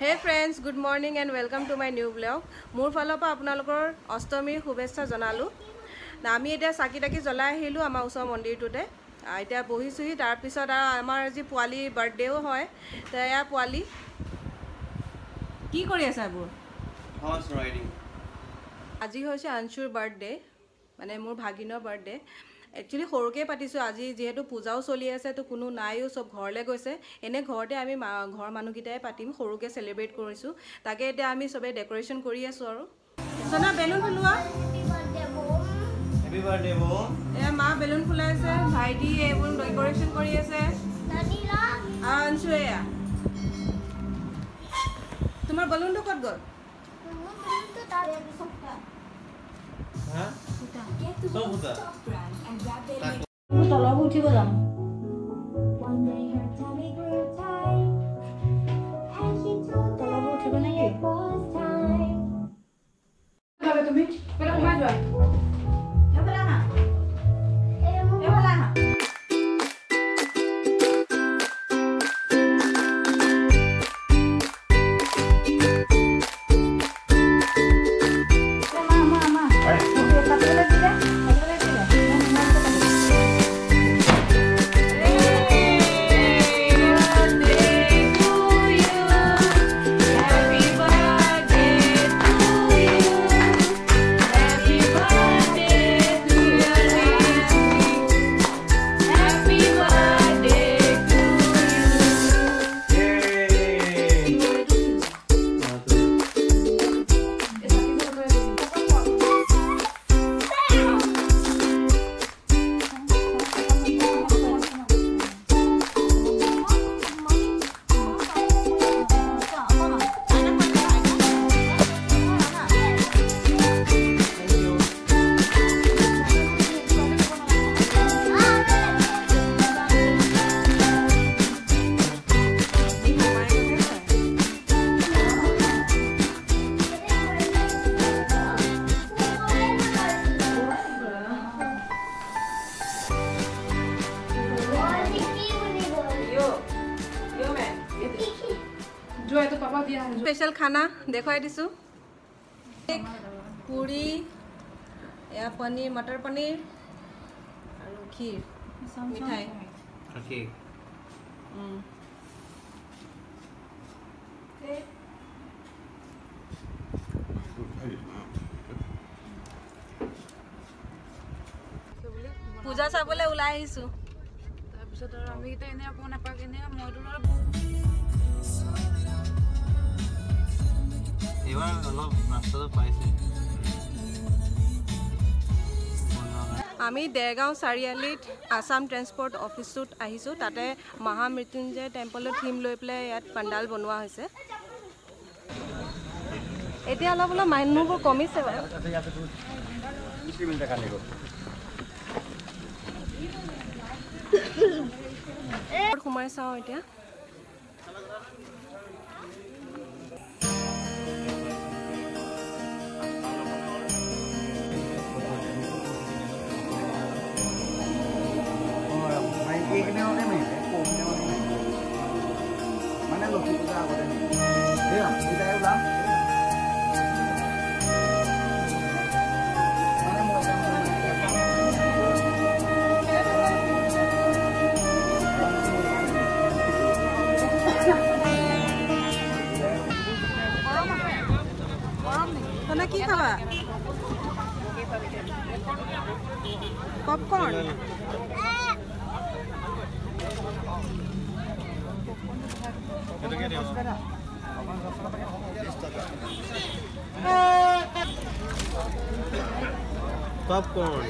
Hey friends, good morning and welcome to my new vlog. Mur falopa apnalokor Assamese shubhechha janalu. Na ami eta saki taki jolai ahilu amar usor mondir tute. Eta bohisuhi tar pisot amar aji poali birthday o hoy. Ta ya poali ki kori asa bur? Horse riding. Aji hoise Anshur birthday. Mane mur Bhaginor birthday. Actually সৰুকে পাতিছো আজি যেহেতু পূজাও চলি আছে তো কোনো নাইও সব ঘৰলে গৈছে এনে ঘৰতে আমি ঘৰ মানুহকিটাই পাতিম সৰুকে সেলিব্ৰেট কৰিছো তাকে এতিয়া আমি সবে ডেকোৰেশন কৰি আছো আৰু সোনা বেলুন ফুলোৱা Happy birthday mom. এ মা বেলুন ফুলাইছে ভাইটি এইবোৰ ডেকোৰেশন কৰি আছে নানিলা আনছু এয়া তোমাৰ বেলুনটো ক'ত গল বেলুনটো তাৰ সবটা হা সব উঠা তলব উঠিব যাম তলব উঠিব নেকি যাবে তুমি পেলা ঘুমাই যোৱা এফালে না এফালে না स्पेशल खाना देखवाई दिसु पूरी या पनीर मटर पनीर और खीर मिठाई Okay. पूजा चाबले उলাই আহিছো তাৰ পিছত আৰু আমি কিটা এনে আপন নাপাক এনে মইটো এবাৰ অলপ ৰাস্তাটো পাইছে আমি দেৰগাঁও চাৰিআলিত আসাম ট্ৰান্সপোৰ্ট অফিসত আহিছো তাতে মহামৃত্যুঞ্জয় টেম্পলৰ থিম লৈ পেলাই ইয়াত পাণ্ডাল বনোৱা হৈছে এতিয়া অলপ অলপ মানুহবোৰ কমিছে বাৰু সোমাই চাওঁ এতিয়া কি খাবা পপকৰ্ন popcorn